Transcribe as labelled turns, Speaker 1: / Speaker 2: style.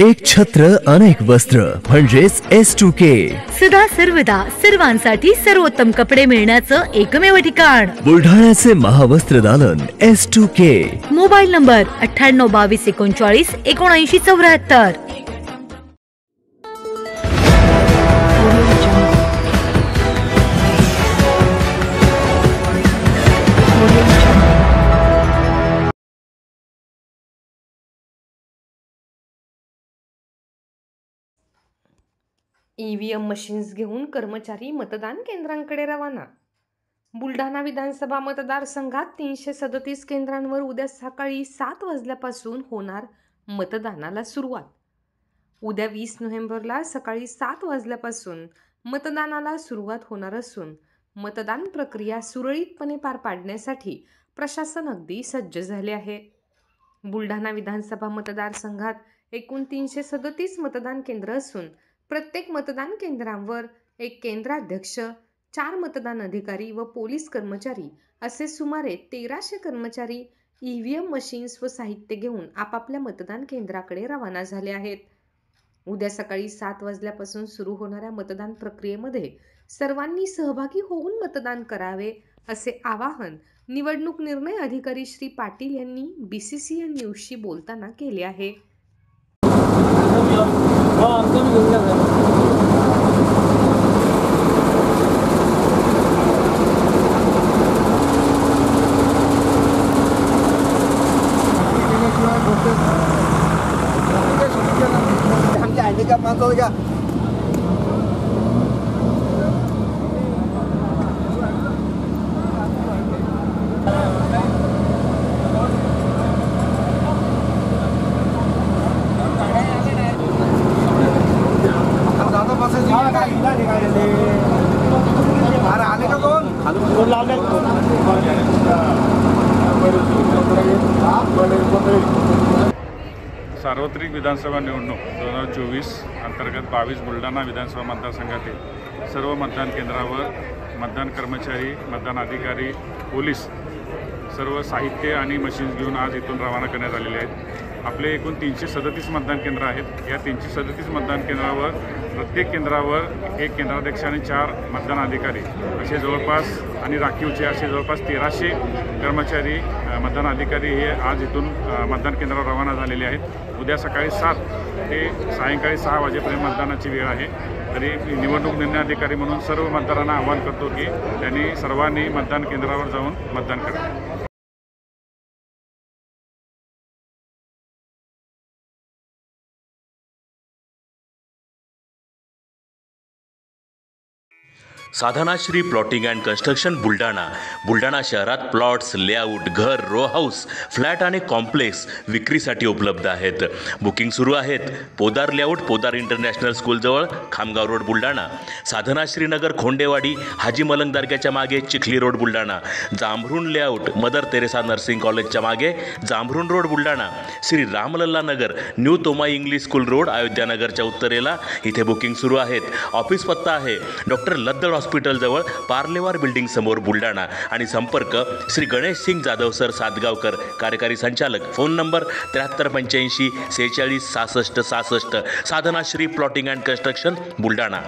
Speaker 1: एक छत्र अनेक वस्त्र म्हणजेच S2K.
Speaker 2: सदा सर्वदा सर्वांसाठी सर्वोत्तम कपडे मिळण्याचं एकमेव ठिकाण
Speaker 1: बुलढाण्याचे महावस्त्र दालन S2K.
Speaker 2: Mobile number 9822397974.
Speaker 3: EVM machines घेऊन कर्मचारी मतदान केंद्रांकडे रवाना. बुलढाणा विधानसभा मतदारसंघात 337 केंद्रांवर उद्या सकाळी 7 वाजल्यापासून होणार मतदानाला सुरुवात. उद्या 20 नोव्हेंबरला सकाळी 7 वाजल्यापासून मतदानाला सुरुवात होणार असून मतदान प्रक्रिया सुरळीतपणे पार पाडण्यासाठी प्रशासन अगदी सज्ज झाले आहे. बुलढाणा विधानसभा मतदारसंघात एकूण 337 मतदान केंद्र असून प्रत्येक मतदान केंद्रांवर एक केंद्राध्यक्ष, 4 मतदान अधिकारी व पोलीस कर्मचारी असे सुमारे 1300 कर्मचारी EVM मशीन्स व साहित्य घेऊन आपापल्या मतदान केंद्राकडे रवाना झाले आहेत. उद्या सकाळी 7 वाजल्यापासून सुरू होणाऱ्या मतदान प्रक्रियेमध्ये सर्वांनी सहभागी होऊन मतदान करावे असे आवाहन निवडणूक निर्णय अधिकारी श्री पाटील यांनी BCCN न्यूजशी बोलताना केले आहे.
Speaker 4: सार्वत्रिक विधानसभा निवडणूक 2024 अंतर्गत 22 बुलढाणा विधानसभा मतदारसंघातील सर्व मतदान केंद्रावर मतदान कर्मचारी, मतदान अधिकारी, पोलीस सर्व साहित्य आणि मशीन्स घेऊन आज इथून रवाना करण्यात आलेले आहेत. आपले एकूण 337 मतदान केंद्र आहेत. या 337 मतदान केंद्रावर प्रत्येक केंद्रावर एक केंद्राध्यक्ष आणि 4 मतदान अधिकारी असे जवळपास आणि राखीवचे असे जवळपास 1300 कर्मचारी, मतदान अधिकारी हे आज इथून मतदान केंद्रावर रवाना झालेले आहेत. उद्या सकाळी 7 ते सायंकाळी 6 वाजेपर्यंत मतदानाची वेळ आहे. तरी निवडणूक निर्णय अधिकारी म्हणून सर्व मतदारांना आवाहन करतो की त्यांनी सर्वांनी मतदान केंद्रावर जाऊन मतदान करावे.
Speaker 5: Sadhanashri plotting and construction Buldhana शहरात प्लॉट्स, लेआउट, घर, रो हाऊस, फ्लॅट आणि कॉम्प्लेक्स विक्रीसाठी उपलब्ध आहेत. बुकिंग सुरू आहेत. पोदार लेआउट, पोदार इंटरनॅशनल स्कूलजवळ, खामगाव रोड, बुलढाणा. साधनाश्री नगर, खोंडेवाडी, हाजी मलंग दर्ग्याच्या मागे, Chikhli road, Buldhana. Jambhrun layout, mother Teresa nursing कॉलेजच्या मागे, Jambhrun road, Buldhana. Shri Ramlalla Nagar, new Tomai English school road, अयोध्यानगरच्या उत्तरेला. इथे बुकिंग सुरू आहेत. ऑफिस पत्ता आहे डॉक्टर लद्दड हॉस्पिटलजवळ, पार्लेवार बिल्डिंग समोर, बुलढाणा. आणि संपर्क श्री गणेश सिंग जाधव सर सातगावकर, कार्यकारी संचालक. Phone number 7385 46 66 66. Sadhanashri plotting and construction Buldhana.